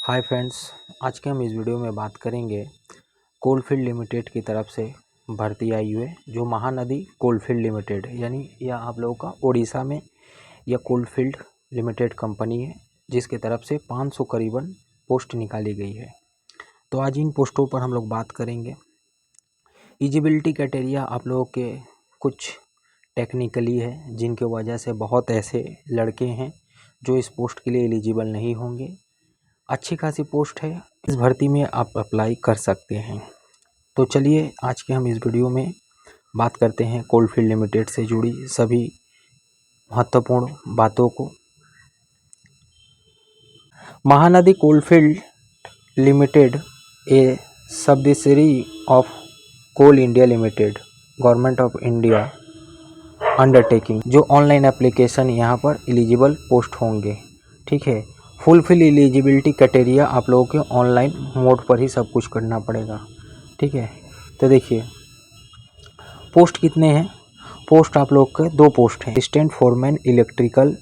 Hi friends, आज के हम इस वीडियो में बात करेंगे कोलफील्ड लिमिटेड की तरफ से भर्ती आई हुई है जो महानदी कोलफील्ड लिमिटेड यानी यह आप लोगों का उड़ीसा में यह कोलफील्ड लिमिटेड कंपनी है जिसकी तरफ से 500 करीबन पोस्ट निकाली गई है। तो आज इन पोस्टों पर हम लोग बात करेंगे। एलिजिबिलिटी क्राइटेरिया आप लोगों के कुछ टेक्निकली है जिनकी वजह से बहुत ऐसे लड़के हैं जो इस पोस्ट के लिए एलिजिबल नहीं होंगे। अच्छी खासी पोस्ट है, इस भर्ती में आप अप्लाई कर सकते हैं। तो चलिए आज के हम इस वीडियो में बात करते हैं कोलफील्ड लिमिटेड से जुड़ी सभी महत्वपूर्ण बातों को। Mahanadi coalfield limited a subsidiary of coal India limited government of India undertaking, जो ऑनलाइन एप्लीकेशन यहाँ पर एलिजिबल पोस्ट होंगे। ठीक है, फुलफिल एलिजिबिलिटी क्राइटेरिया आप लोगों के ऑनलाइन मोड पर ही सब कुछ करना पड़ेगा। ठीक है, तो देखिए पोस्ट कितने हैं। पोस्ट आप लोग के 2 पोस्ट हैं। Assistant foreman electrical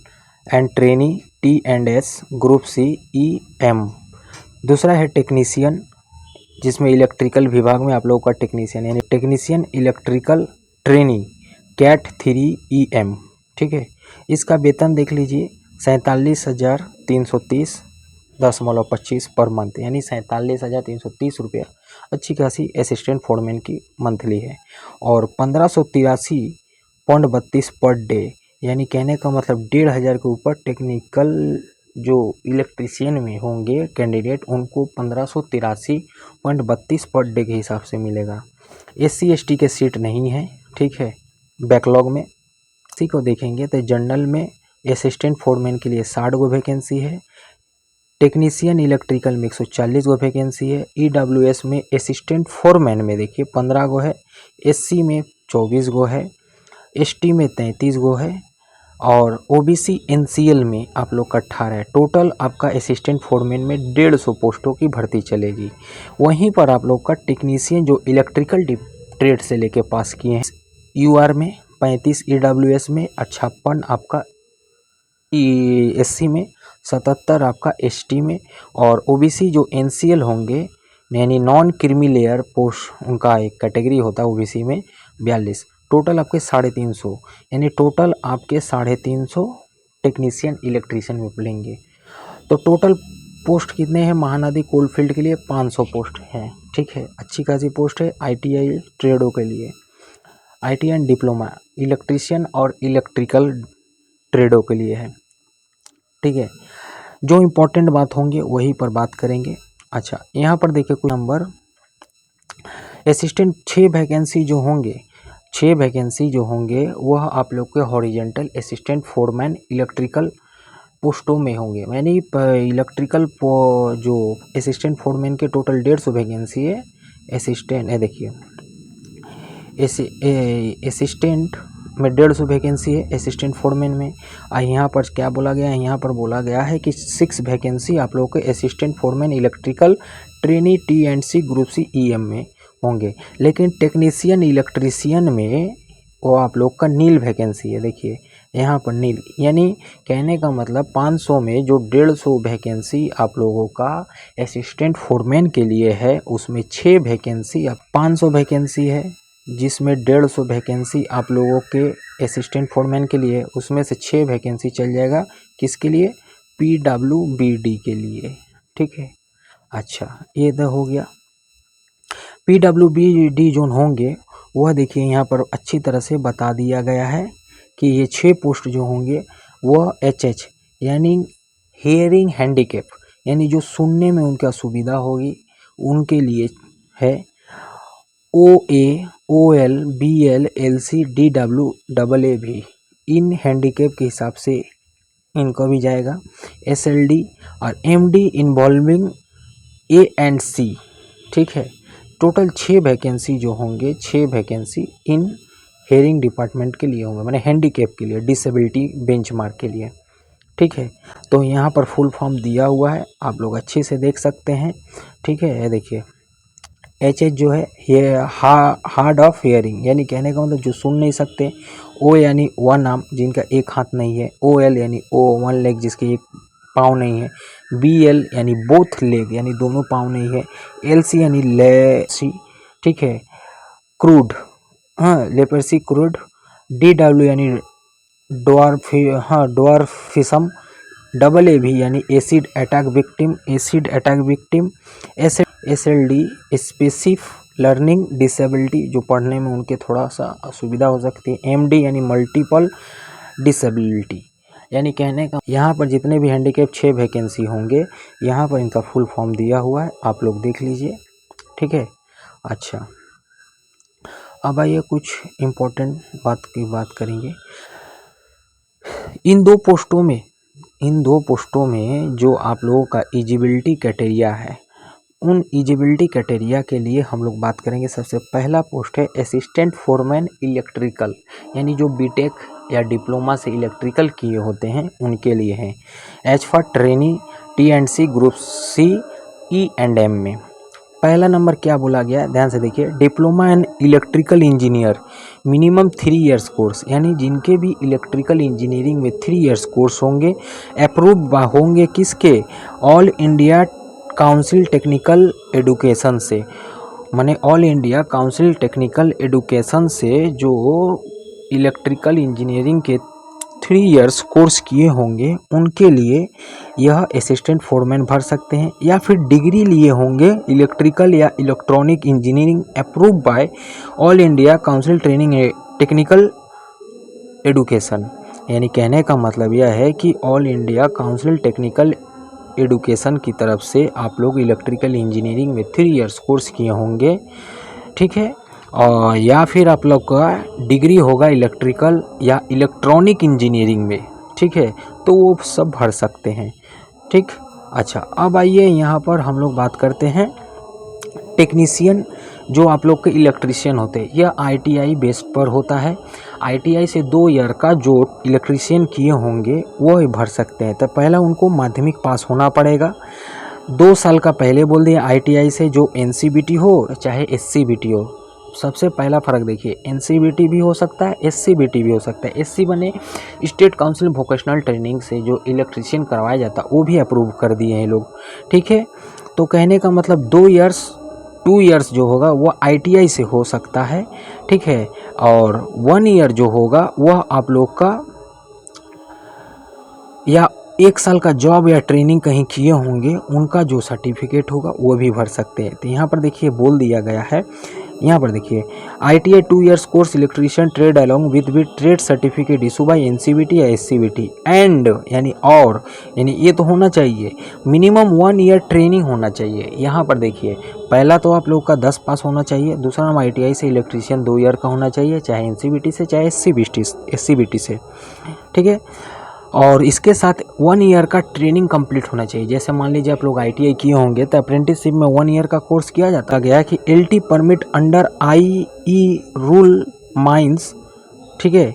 and trainee T&S group C EM। दूसरा है टेक्नीशियन, जिसमें इलेक्ट्रिकल विभाग में आप लोगों का टेक्नीशियन यानी technician electrical trainee CAT 3 EM। ठीक है, इसका वेतन देख लीजिए 47,330.25 पर मंथ यानी 47,330 रुपया अच्छी खासी असिस्टेंट फोरमैन की मंथली है। और 1583.32 पर डे यानी कहने का मतलब 1,500 के ऊपर टेक्निकल जो इलेक्ट्रीशियन में होंगे कैंडिडेट उनको 1583.32 पर डे के हिसाब से मिलेगा। SC ST के सीट नहीं है। ठीक है, बैकलॉग में इसी को देखेंगे तो जनरल में असिस्टेंट फोरमैन के लिए 60 गो वैकेंसी है। टेक्नीशियन इलेक्ट्रिकल में 140 गो वैकेंसी है। EWS में असिस्टेंट फोरमैन में देखिए 15 गो है। SC में 24 गो है। ST में 33 गो है। और OBC NCL में आप लोग का 18 है। टोटल आपका असिस्टेंट फोरमैन में 150 पोस्टों की भर्ती चलेगी। वहीं पर आप लोग का टेक्नीशियन जो इलेक्ट्रिकल ट्रेड से लेके पास किए हैं UR में 35, EWS में 56 आपका SC में 77 आपका ST में और OBC जो NCL होंगे यानी नॉन क्रीमी लेयर पोस्ट उनका एक कैटेगरी होता है OBC में 42। टोटल आपके 350 यानी टोटल आपके 350 टेक्नीशियन इलेक्ट्रीशियन में मिलेंगे। तो टोटल पोस्ट कितने हैं महानदी कोलफील्ड के लिए 500 पोस्ट हैं। ठीक है, अच्छी खासी पोस्ट है। ITI ट्रेडों के लिए ITI एंड डिप्लोमा इलेक्ट्रीशियन और इलेक्ट्रिकल ट्रेडों के लिए है। ठीक है, जो इम्पोर्टेंट बात होंगे वही पर बात करेंगे। अच्छा, यहाँ पर देखिए कुछ नंबर असिस्टेंट 6 वैकेंसी जो होंगे वह आप लोग के हॉरिजेंटल असिस्टेंट फोरमैन इलेक्ट्रिकल पोस्टों में होंगे। यानी इलेक्ट्रिकल जो असिस्टेंट फोरमैन के टोटल 150 वैकेंसी है। असिस्टेंट देखिए असिस्टेंट में 150 वैकेंसी है असिस्टेंट फोरमैन में। यहाँ पर क्या बोला गया है, यहाँ पर बोला गया है कि 6 वैकेंसी आप लोगों के assistant foreman electrical trainee T&C group C EM में होंगे। लेकिन टेक्नीशियन इलेक्ट्रीशियन में वो आप लोग का नील वैकेंसी है। देखिए यहाँ पर नील यानी कहने का मतलब 500 में जो 150 वैकेंसी आप लोगों का असिस्टेंट फोरमैन के लिए है उसमें 6 वैकेंसी 500 वैकेंसी है, जिसमें 150 वैकेंसी आप लोगों के असिस्टेंट फोरमैन के लिए, उसमें से 6 वैकेंसी चल जाएगा किसके लिए, PWBD के लिए। ठीक है, अच्छा ये तो हो गया। PWBD जो होंगे वह देखिए यहाँ पर अच्छी तरह से बता दिया गया है कि ये 6 पोस्ट जो होंगे वह HH यानी हेयरिंग हैंडीकैप यानी जो सुनने में उनका सुविधा होगी उनके लिए है। OA OL BL LC DW AA भी इन हैंडीकैप के हिसाब से इनको भी जाएगा। SLD और MD इन्वॉल्विंग A&C। ठीक है, टोटल 6 वैकेंसी जो होंगे 6 वैकेंसी इन हेयरिंग डिपार्टमेंट के लिए होंगे, माने हैंडीकैप के लिए, डिसेबिलिटी बेंचमार्क के लिए। ठीक है, तो यहाँ पर फुल फॉर्म दिया हुआ है, आप लोग अच्छे से देख सकते हैं। ठीक है, ये देखिए HH जो है ये हार्ड ऑफ हेयरिंग यानी कहने का मतलब जो सुन नहीं सकते। O यानी वन आर्म जिनका एक हाथ नहीं है। OL यानी वन लेग जिसकी एक पाँव नहीं है, BL यानी बोथ लेग यानी दोनों पाँव नहीं है, LC यानी लेसी, ठीक है, क्रूड, हाँ लेपर्सी क्रूड, DW यानी डॉर्फिसम, AA यानी acid attack victim, SLD specific learning disability जो पढ़ने में उनके थोड़ा सा असुविधा हो सकती है, MD यानी मल्टीपल डिसेबिलिटी। यानी कहने का यहाँ पर जितने भी हैंडीकैप 6 वैकेंसी होंगे, यहाँ पर इनका फुल फॉर्म दिया हुआ है, आप लोग देख लीजिए, ठीक है। अच्छा, अब आइए कुछ इम्पोर्टेंट बात करेंगे। इन दो पोस्टों में जो आप लोगों का एलिजिबिलिटी क्राइटेरिया है, उन एलिजिबिलिटी क्राइटेरिया के लिए हम लोग बात करेंगे। सबसे पहला पोस्ट है असिस्टेंट फोरमैन इलेक्ट्रिकल, यानी जो बीटेक या डिप्लोमा से इलेक्ट्रिकल किए होते हैं उनके लिए हैं। As for trainee T&C group C E&M में पहला नंबर क्या बोला गया, ध्यान से देखिए, diploma and electrical engineer minimum 3 years course, यानी जिनके भी इलेक्ट्रिकल इंजीनियरिंग में 3 इयर्स कोर्स होंगे, अप्रूव होंगे किसके, all India council technical education से, माने all India council technical education से जो इलेक्ट्रिकल इंजीनियरिंग के 3 इयर्स कोर्स किए होंगे उनके लिए यह असिस्टेंट फोरमैन भर सकते हैं। या फिर डिग्री लिए होंगे इलेक्ट्रिकल या electronic engineering approve by all India council training technical education, यानी कहने का मतलब यह है कि all India council technical education की तरफ से आप लोग इलेक्ट्रिकल इंजीनियरिंग में 3 इयर्स कोर्स किए होंगे, ठीक है। और या फिर आप लोग का डिग्री होगा इलेक्ट्रिकल या इलेक्ट्रॉनिक इंजीनियरिंग में, ठीक है, तो वो सब भर सकते हैं, ठीक। अच्छा, अब आइए यहाँ पर हम लोग बात करते हैं टेक्नीशियन, जो आप लोग के इलेक्ट्रीशियन होते हैं, यह ITI बेस्ड पर होता है। ITI से 2 ईयर का जो इलेक्ट्रीशियन किए होंगे वो भर सकते हैं। तो पहला उनको माध्यमिक पास होना पड़ेगा, 2 साल का पहले बोल दिए ITI से, जो NCBT हो चाहे SCBT हो। सबसे पहला फ़र्क देखिए, NCBT भी हो सकता है, SCBT भी हो सकता है। SC बने स्टेट काउंसिल वोकेशनल ट्रेनिंग से जो इलेक्ट्रीशियन करवाया जाता वो भी अप्रूव कर दिए हैं लोग, ठीक है। तो कहने का मतलब 2 इयर्स जो होगा वो ITI से हो सकता है, ठीक है, और 1 ईयर जो होगा वह आप लोग का या 1 साल का जॉब या ट्रेनिंग कहीं किए होंगे उनका जो सर्टिफिकेट होगा वो भी भर सकते हैं। तो यहाँ पर देखिए बोल दिया गया है, यहाँ पर देखिए ITI 2 years course electrician trade along with trade certificate issue bye NCBT या SCBT एंड, यानी और, यानी ये तो होना चाहिए, मिनिमम 1 ईयर ट्रेनिंग होना चाहिए। यहाँ पर देखिए पहला तो आप लोग का 10 पास होना चाहिए, दूसरा नाम ITI से इलेक्ट्रीशियन 2 ईयर का होना चाहिए, चाहे NCBT से चाहे SCBT से, ठीक है। और इसके साथ 1 ईयर का ट्रेनिंग कंप्लीट होना चाहिए। जैसे मान लीजिए आप लोग ITI किए होंगे तो अप्रेंटिसशिप में 1 ईयर का कोर्स किया जाता गया कि LT permit under IE rule mines, ठीक है,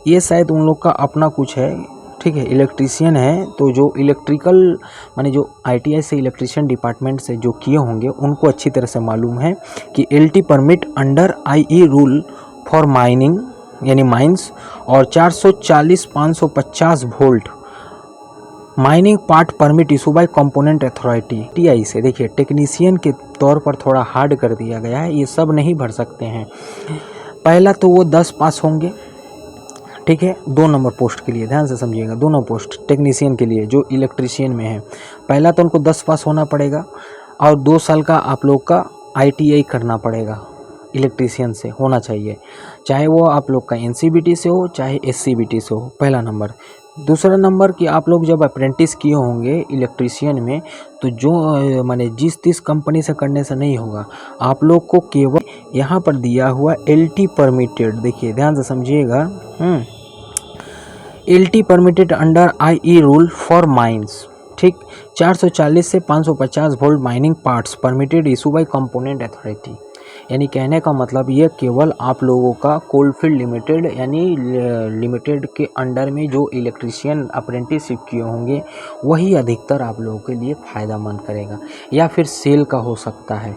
ये शायद उन लोग का अपना कुछ है, ठीक है, इलेक्ट्रीशियन है, तो जो इलेक्ट्रिकल माने जो ITI से इलेक्ट्रीशियन डिपार्टमेंट से जो किए होंगे उनको अच्छी तरह से मालूम है कि LT permit under IE rule for mining यानी माइंस और 440-550 volt mining part permit issue bye component authority TI से। देखिए टेक्नीशियन के तौर पर थोड़ा हार्ड कर दिया गया है, ये सब नहीं भर सकते हैं। पहला तो वो 10 पास होंगे, ठीक है, 2 नंबर पोस्ट के लिए ध्यान से समझिएगा, दोनों पोस्ट टेक्नीशियन के लिए जो इलेक्ट्रीशियन में है, पहला तो उनको 10 पास होना पड़ेगा और 2 साल का आप लोग का ITI करना पड़ेगा, इलेक्ट्रीशियन से होना चाहिए, चाहे वो आप लोग का NCBT से हो चाहे SCBT से हो, पहला नंबर। दूसरा नंबर कि आप लोग जब अप्रेंटिस किए होंगे इलेक्ट्रीशियन में तो जो माने जिस कंपनी से करने से नहीं होगा, आप लोग को केवल यहाँ पर दिया हुआ LT परमिटेड, देखिए ध्यान से समझिएगा, LT permitted under IE rule for mines, ठीक, 440 से 550 volt mining parts permitted issue bye component authority, यानी कहने का मतलब ये केवल आप लोगों का कोलफील्ड लिमिटेड यानी लिमिटेड के अंडर में जो इलेक्ट्रीशियन अप्रेंटिसशिप किए होंगे वही अधिकतर आप लोगों के लिए फ़ायदा मंद करेगा, या फिर सेल का हो सकता है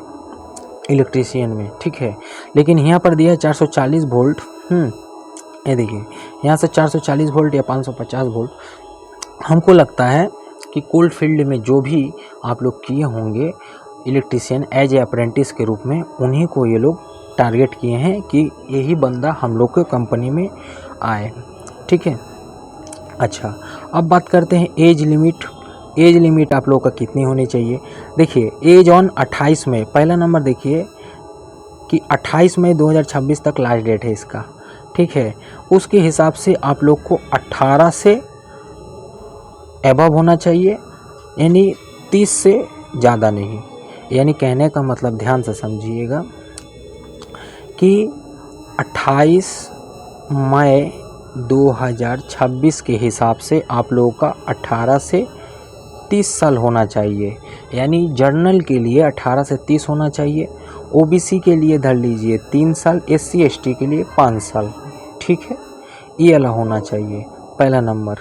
इलेक्ट्रीशियन में, ठीक है। लेकिन यहाँ पर दिया है 440 वोल्ट, ये देखिए यहाँ से 440 वोल्ट या 550 वोल्ट, हमको लगता है कि कोल फील्ड में जो भी आप लोग किए होंगे इलेक्ट्रीशियन एज ए अप्रेंटिस के रूप में, उन्हीं को ये लोग टारगेट किए हैं कि यही बंदा हम लोग के कंपनी में आए। ठीक है। अच्छा, अब बात करते हैं एज लिमिट। एज लिमिट आप लोग का कितनी होनी चाहिए? देखिए, एज ऑन 28 मई, पहला नंबर देखिए कि 28 मई 2026 तक लास्ट डेट है इसका। ठीक है। उसके हिसाब से आप लोग को 18 से एबव होना चाहिए, यानी 30 से ज़्यादा नहीं। यानी कहने का मतलब ध्यान से समझिएगा कि 28 मई 2026 के हिसाब से आप लोगों का 18 से 30 साल होना चाहिए। यानी जर्नल के लिए 18 से 30 होना चाहिए, ओबीसी के लिए धर लीजिए 3 साल, एससी एसटी के लिए 5 साल। ठीक है, ये वाला होना चाहिए पहला नंबर।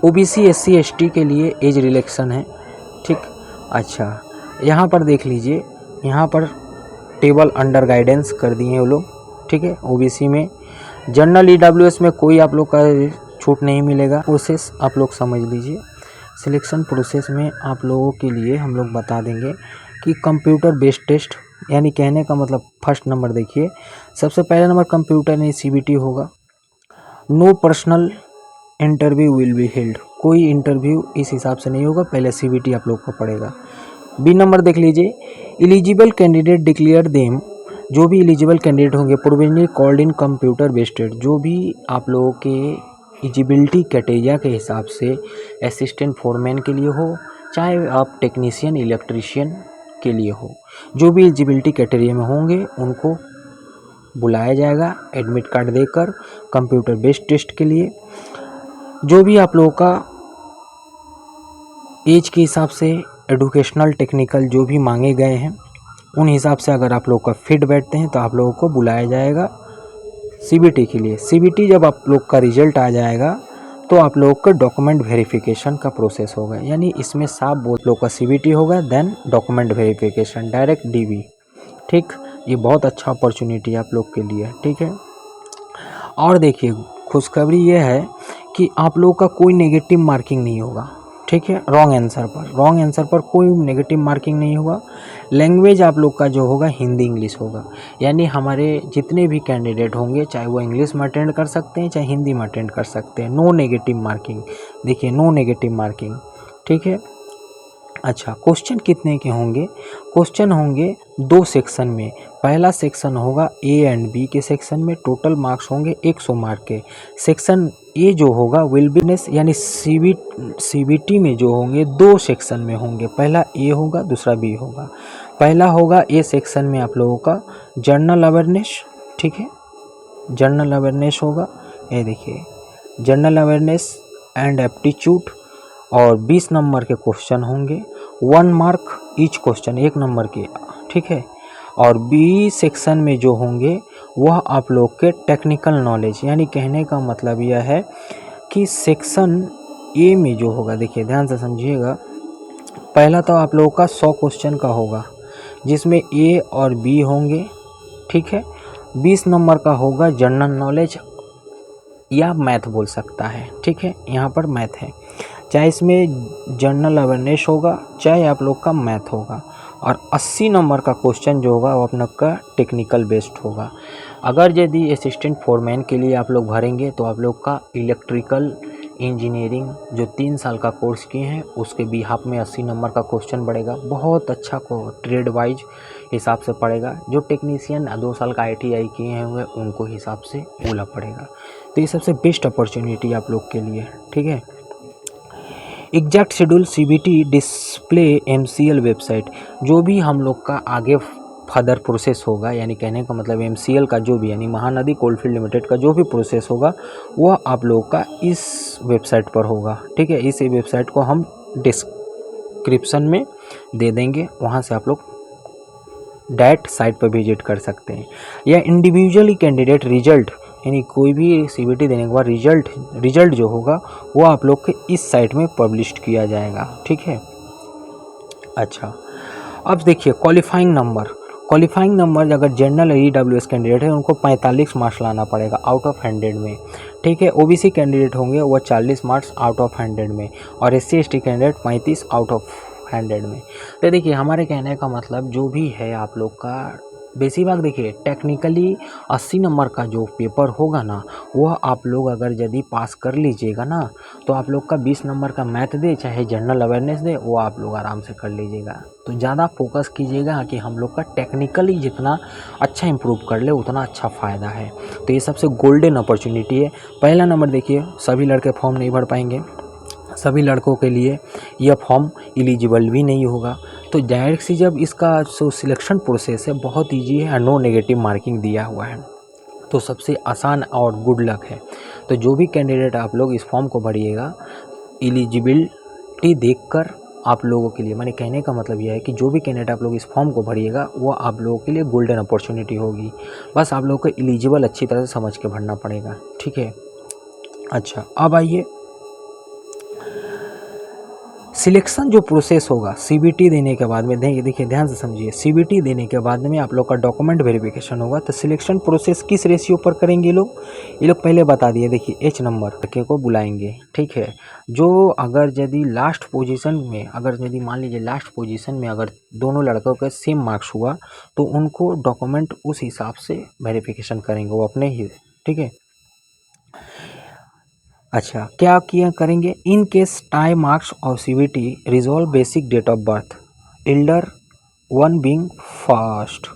ओबीसी एससी एसटी के लिए एज रिलैक्सन है। ठीक। अच्छा, यहाँ पर देख लीजिए, यहाँ पर टेबल अंडर गाइडेंस कर दिए हैं वो लोग। ठीक है। ओबीसी में जनरल ईडब्ल्यूएस में कोई आप लोग का छूट नहीं मिलेगा। प्रोसेस आप लोग समझ लीजिए। सिलेक्शन प्रोसेस में आप लोगों के लिए हम लोग बता देंगे कि कंप्यूटर बेस्ड टेस्ट, यानी कहने का मतलब फर्स्ट नंबर देखिए, सबसे पहला नंबर कंप्यूटर में सीबीटी होगा। No personal interview will be held, कोई इंटरव्यू इस हिसाब से नहीं होगा, पहले सीबीटी आप लोग को पड़ेगा। बी नंबर देख लीजिए, एलिजिबल कैंडिडेट डिक्लेयर देम, जो भी एलिजिबल कैंडिडेट होंगे provisionally called in computer based test, जो भी आप लोगों के एलिजिबिलिटी क्राइटेरिया के हिसाब से असिस्टेंट फोरमैन के लिए हो, चाहे आप टेक्नीशियन इलेक्ट्रीशियन के लिए हो, जो भी एलिजिबिलिटी क्राइटेरिया में होंगे उनको बुलाया जाएगा एडमिट कार्ड देकर कंप्यूटर बेस्ड टेस्ट के लिए। जो भी आप लोगों का एज के हिसाब से एडुकेशनल टेक्निकल जो भी मांगे गए हैं उन हिसाब से अगर आप लोग का फिट बैठते हैं तो आप लोगों को बुलाया जाएगा सीबीटी के लिए। सीबीटी जब आप लोग का रिजल्ट आ जाएगा तो आप लोग का डॉक्यूमेंट वेरिफिकेशन का प्रोसेस होगा, यानी इसमें साफ बहुत लोग का सीबीटी होगा then document verification direct DV. ठीक, ये बहुत अच्छा अपॉर्चुनिटी है आप लोग के लिए। ठीक है। और देखिए, खुशखबरी ये है कि आप लोग का कोई नेगेटिव मार्किंग नहीं होगा। ठीक है। रॉन्ग आंसर पर कोई नेगेटिव मार्किंग नहीं होगा। लैंग्वेज आप लोग का जो होगा हिंदी इंग्लिश होगा, यानी हमारे जितने भी कैंडिडेट होंगे चाहे वो इंग्लिश में अटेंड कर सकते हैं चाहे हिंदी में अटेंड कर सकते हैं। नो नेगेटिव मार्किंग, देखिए नो नेगेटिव मार्किंग। ठीक है। अच्छा, क्वेश्चन कितने के होंगे? क्वेश्चन होंगे 2 सेक्शन में। पहला सेक्शन होगा ए एंड बी के सेक्शन में, टोटल मार्क्स होंगे 100 मार्क के। सेक्शन ए जो होगा विल बी यानी सीबीटी में जो होंगे 2 सेक्शन में होंगे, पहला ए होगा दूसरा बी होगा। पहला होगा ए सेक्शन में आप लोगों का जनरल अवेयरनेस। ठीक है, जनरल अवेयरनेस होगा, ये देखिए जनरल अवेयरनेस एंड एप्टीट्यूड, और 20 नंबर के क्वेश्चन होंगे, 1 मार्क ईच क्वेश्चन, 1 नंबर के। ठीक है। और बी सेक्शन में जो होंगे वह आप लोग के टेक्निकल नॉलेज, यानी कहने का मतलब यह है कि सेक्शन ए में जो होगा, देखिए ध्यान से समझिएगा, पहला तो आप लोगों का 100 क्वेश्चन का होगा जिसमें ए और बी होंगे। ठीक है। 20 नंबर का होगा जनरल नॉलेज या मैथ बोल सकता है। ठीक है, यहाँ पर मैथ है, चाहे इसमें जनरल अवेयरनेस होगा चाहे आप लोग का मैथ होगा। और 80 नंबर का क्वेश्चन जो होगा वो अपना का टेक्निकल बेस्ड होगा। अगर यदि असिस्टेंट फोरमैन के लिए आप लोग भरेंगे तो आप लोग का इलेक्ट्रिकल इंजीनियरिंग जो 3 साल का कोर्स किए हैं उसके बिहाफ में 80 नंबर का क्वेश्चन बढ़ेगा। बहुत अच्छा को ट्रेड वाइज हिसाब से पड़ेगा। जो टेक्नीशियन 2 साल का ITI किए हुए उनको हिसाब से बोला पड़ेगा। तो ये सबसे बेस्ट अपॉर्चुनिटी आप लोग के लिए। ठीक है। Exact schedule CBT display MCL website, जो भी हम लोग का आगे फर्दर प्रोसेस होगा, यानी कहने का मतलब MCL का जो भी यानी महानदी कोलफील्ड लिमिटेड का जो भी प्रोसेस होगा वह आप लोग का इस वेबसाइट पर होगा। ठीक है। इस वेबसाइट को हम डिस्क्रिप्शन में दे देंगे, वहाँ से आप लोग डायरेक्ट साइट पर विजिट कर सकते हैं। या इंडिविजुअली कैंडिडेट रिजल्ट, यानी कोई भी सीबीटी देने के बाद रिजल्ट जो होगा वो आप लोग के इस साइट में पब्लिश किया जाएगा। ठीक है। अच्छा, अब देखिए क्वालिफाइंग क्वालिफाइंग नंबर अगर जनरल EWS कैंडिडेट है उनको 45 मार्क्स लाना पड़ेगा आउट ऑफ 100 में, ठीक है। OBC कैंडिडेट होंगे वो 40 मार्क्स आउट ऑफ 100 में, और SC ST candidate 35 out of 100 में। तो देखिए हमारे कहने का मतलब जो भी है आप लोग का बेसिक देखिए टेक्निकली 80 नंबर का जो पेपर होगा ना, वह आप लोग अगर यदि पास कर लीजिएगा ना, तो आप लोग का 20 नंबर का मैथ दे चाहे जनरल अवेयरनेस दे, वो आप लोग आराम से कर लीजिएगा। तो ज़्यादा फोकस कीजिएगा कि हम लोग का टेक्निकली जितना अच्छा इम्प्रूव कर ले उतना अच्छा फ़ायदा है। तो ये सबसे गोल्डन अपॉर्चुनिटी है। पहला नंबर देखिए, सभी लड़के फॉर्म नहीं भर पाएंगे, सभी लड़कों के लिए यह फॉर्म एलिजिबल भी नहीं होगा। तो डायरेक्ट सी जब इसका जो सिलेक्शन प्रोसेस है बहुत ईजी है, नो नेगेटिव मार्किंग दिया हुआ है, तो सबसे आसान और गुड लक है। तो जो भी कैंडिडेट आप लोग इस फॉर्म को भरिएगा, एलिजिबिलिटी देखकर आप लोगों के लिए, मैंने कहने का मतलब यह है कि जो भी कैंडिडेट आप लोग इस फॉर्म को भरिएगा वो आप लोगों के लिए गोल्डन अपॉर्चुनिटी होगी। बस आप लोगों को एलिजिबल अच्छी तरह से समझ के भरना पड़ेगा, ठीक है। अच्छा, अब आइए सिलेक्शन जो प्रोसेस होगा CBT देने के बाद में, देखिए ध्यान से समझिए, CBT देने के बाद में आप लोग का डॉक्यूमेंट वेरिफिकेशन होगा। तो सिलेक्शन प्रोसेस किस रेशियो पर करेंगे ये लोग पहले बता दिए। देखिए H नंबर लड़के को बुलाएंगे, ठीक है। जो अगर यदि लास्ट पोजीशन में, अगर यदि मान लीजिए लास्ट पोजीशन में अगर दोनों लड़कों का सेम मार्क्स हुआ तो उनको डॉक्यूमेंट उस हिसाब से वेरिफिकेशन करेंगे वो अपने ही, ठीक है। अच्छा, क्या किया करेंगे, इन केस टाई मार्क्स और CBT resolve basic date of birth, elder one being first.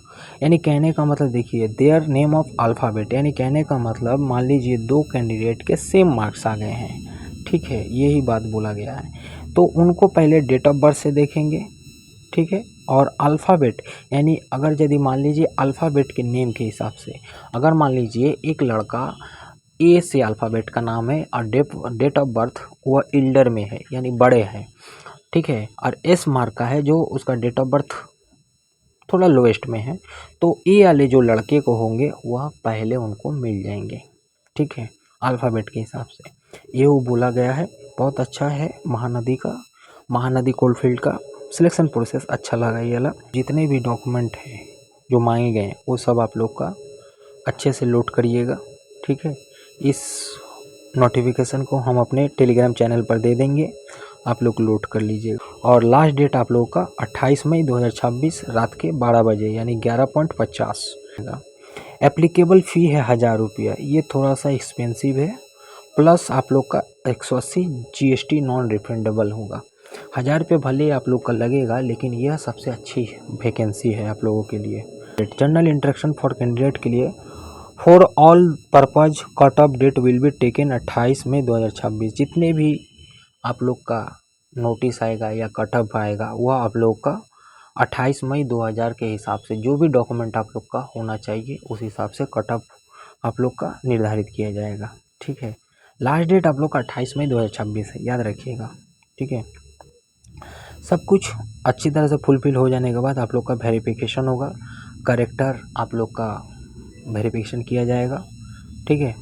यानी कहने का मतलब देखिए देयर नेम ऑफ अल्फ़ाबेट, यानी कहने का मतलब मान लीजिए दो कैंडिडेट के सेम मार्क्स आ गए हैं, ठीक है, यही बात बोला गया है। तो उनको पहले डेट ऑफ बर्थ से देखेंगे, ठीक है, और अल्फ़ाबेट, यानी अगर यदि मान लीजिए अल्फ़ाबेट के नेम के हिसाब से, अगर मान लीजिए एक लड़का A से अल्फ़ाबेट का नाम है और डेट ऑफ बर्थ वह एल्डर में है यानी बड़े हैं, ठीक है, और S मार्क का है जो उसका डेट ऑफ बर्थ थोड़ा लोएस्ट में है, तो A वाले जो लड़के को होंगे वह पहले उनको मिल जाएंगे, ठीक है, अल्फ़ाबेट के हिसाब से। ये वो बोला गया है, बहुत अच्छा है। महानदी कोलफील्ड का सिलेक्शन प्रोसेस अच्छा लगा ये वाला। जितने भी डॉक्यूमेंट हैं जो मांगे गए वो सब आप लोग का अच्छे से लोड करिएगा, ठीक है। इस नोटिफिकेशन को हम अपने टेलीग्राम चैनल पर दे देंगे, आप लोग लोड कर लीजिएगा। और लास्ट डेट आप लोगों का 28 मई 2026 रात के 12 बजे यानी 11.50। एप्लीकेबल फ़ी है 1000 रुपया, ये थोड़ा सा एक्सपेंसिव है, प्लस आप लोग का 180 GST नॉन रिफंडेबल होगा। 1000 रुपये भले आप लोग का लगेगा, लेकिन यह सबसे अच्छी वैकेंसी है आप लोगों के लिए। जनरल इंस्ट्रक्शन फॉर कैंडिडेट के लिए for all purpose cut off date will be taken 28 May 2026। जितने भी आप लोग का नोटिस आएगा या कट ऑफ आएगा वह आप लोग का 28 मई 2000 के हिसाब से, जो भी डॉक्यूमेंट आप लोग का होना चाहिए उस हिसाब से कट ऑफ आप लोग का निर्धारित किया जाएगा, ठीक है। लास्ट डेट आप लोग का 28 मई 2026 है, याद रखिएगा, ठीक है। सब कुछ अच्छी तरह से फुलफिल हो जाने के बाद आप लोग का वेरिफिकेशन होगा, करेक्टर आप लोग का वेरिफिकेशन किया जाएगा, ठीक है।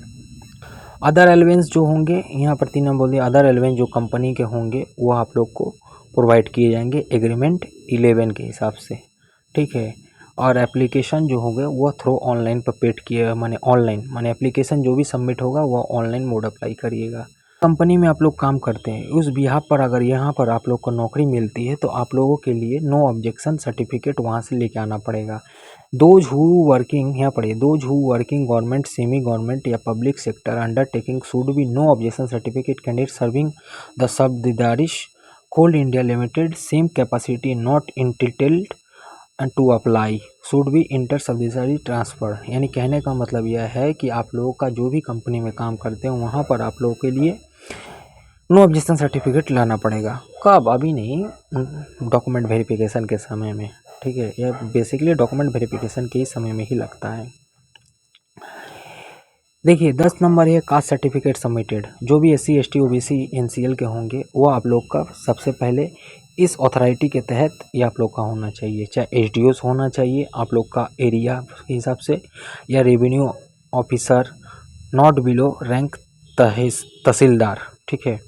अदर एलिवेंस जो होंगे यहाँ पर 3 नंबर बोल दिया, अदर एलिवेंस जो कंपनी के होंगे वो आप लोग को प्रोवाइड किए जाएंगे एग्रीमेंट 11 के हिसाब से, ठीक है। और एप्लीकेशन जो होंगे वो थ्रू ऑनलाइन पर पेड किए, माने एप्लीकेशन जो भी सबमिट होगा वो ऑनलाइन मोड अप्लाई करिएगा। कंपनी में आप लोग काम करते हैं उस बिहाफ पर अगर यहाँ पर आप लोग को नौकरी मिलती है तो आप लोगों के लिए नो ऑब्जेक्शन सर्टिफिकेट वहाँ से लेके आना पड़ेगा। दोज हु वर्किंग, यहाँ पढ़िए, those who working government, semi government या public sector undertaking should be no objection certificate candidate serving the subsidiaries Coal India Limited same capacity not entitled to apply should be inter subsidiary transfer. यानी कहने का मतलब यह है कि आप लोगों का जो भी कंपनी में काम करते हैं वहाँ पर आप लोगों के लिए नो ऑब्जेक्शन सर्टिफिकेट लाना पड़ेगा। कब? अभी नहीं, डॉक्यूमेंट वेरिफिकेशन के समय में, ठीक है। यह बेसिकली डॉक्यूमेंट वेरिफिकेशन के ही समय में ही लगता है। देखिए 10 नंबर है कास्ट सर्टिफिकेट सबमिटेड। जो भी SC ST OBC NCL के होंगे वो आप लोग का सबसे पहले इस अथॉरिटी के तहत ये आप लोग का होना चाहिए, चाहे SDOs होना चाहिए आप लोग का एरिया के हिसाब से, या revenue officer not below rank tehsildar, ठीक है,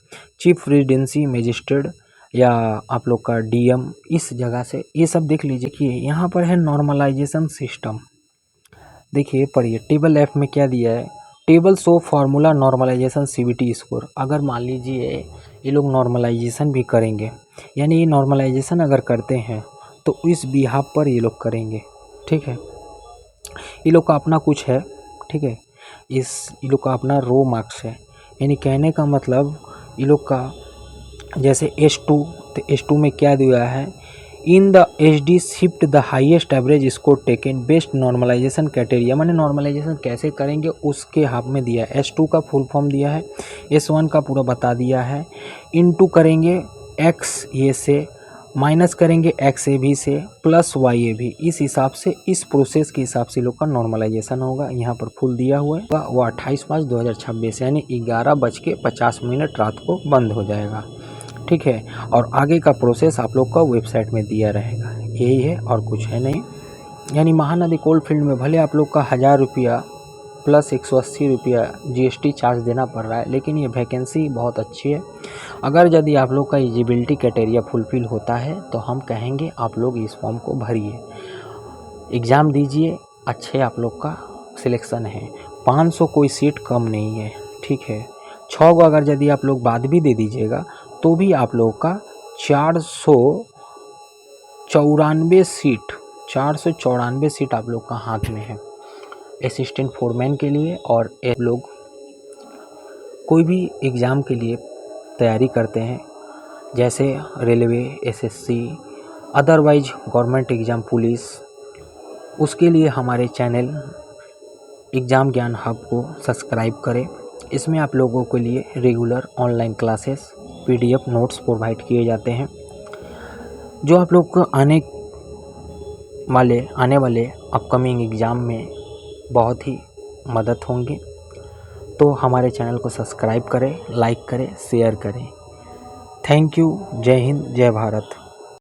चीफ रेजिडेंसी मजिस्ट्रेट या आप लोग का डीएम, इस जगह से ये सब देख लीजिए कि यहाँ पर है नॉर्मलाइजेशन सिस्टम। देखिए पढ़िए, टेबल एफ में क्या दिया है, table show formula normalization CBT score. अगर मान लीजिए ये लोग नॉर्मलाइजेशन भी करेंगे, यानी ये नॉर्मलाइजेशन अगर करते हैं तो इस बिहाफ पर ये लोग करेंगे, ठीक है। ये लोग का अपना कुछ है, ठीक है, ये लोग का अपना रो मार्क्स है। यानी कहने का मतलब ये लोग का जैसे S2, तो S2 में क्या दिया है, in the HD shift the highest average score taken best normalization criteria. मैंने नॉर्मलाइजेशन कैसे करेंगे उसके हाफ में दिया है। S2 का फुल फॉर्म दिया है, S1 का पूरा बता दिया है। इनटू करेंगे एक्स ये से, माइनस करेंगे एक्स ए भी से, प्लस वाई ए भी। इस हिसाब से, इस प्रोसेस के हिसाब से लोग का नॉर्मलाइजेशन होगा। यहाँ पर फुल दिया हुआ है, वो 28/5/2026 यानी 11:50 रात को बंद हो जाएगा, ठीक है। और आगे का प्रोसेस आप लोग का वेबसाइट में दिया रहेगा, यही है और कुछ है नहीं। यानी महानदी कोल्ड फील्ड में भले आप लोग का 1000 रुपया प्लस 180 रुपया GST चार्ज देना पड़ रहा है, लेकिन ये वैकेंसी बहुत अच्छी है। अगर यदि आप लोग का एलिजिबिलिटी क्राइटेरिया फुलफिल होता है तो हम कहेंगे आप लोग इस फॉर्म को भरिए, एग्ज़ाम दीजिए, अच्छे आप लोग का सिलेक्शन है। 500 कोई सीट कम नहीं है, ठीक है। 6 को अगर यदि आप लोग बाद भी दे दीजिएगा तो भी आप लोग का 494 सीट आप लोग का हाथ में है असिस्टेंट फोरमैन के लिए। और ये लोग कोई भी एग्ज़ाम के लिए तैयारी करते हैं, जैसे railway, SSC, otherwise government exam, police, उसके लिए हमारे चैनल एग्ज़ाम ज्ञान हब को सब्सक्राइब करें। इसमें आप लोगों के लिए regular online classes, PDF notes provide किए जाते हैं, जो आप लोग को आने वाले अपकमिंग एग्ज़ाम में बहुत ही मदद होंगे। तो हमारे चैनल को सब्सक्राइब करें, लाइक करें, शेयर करें। Thank you. जय हिंद, जय भारत।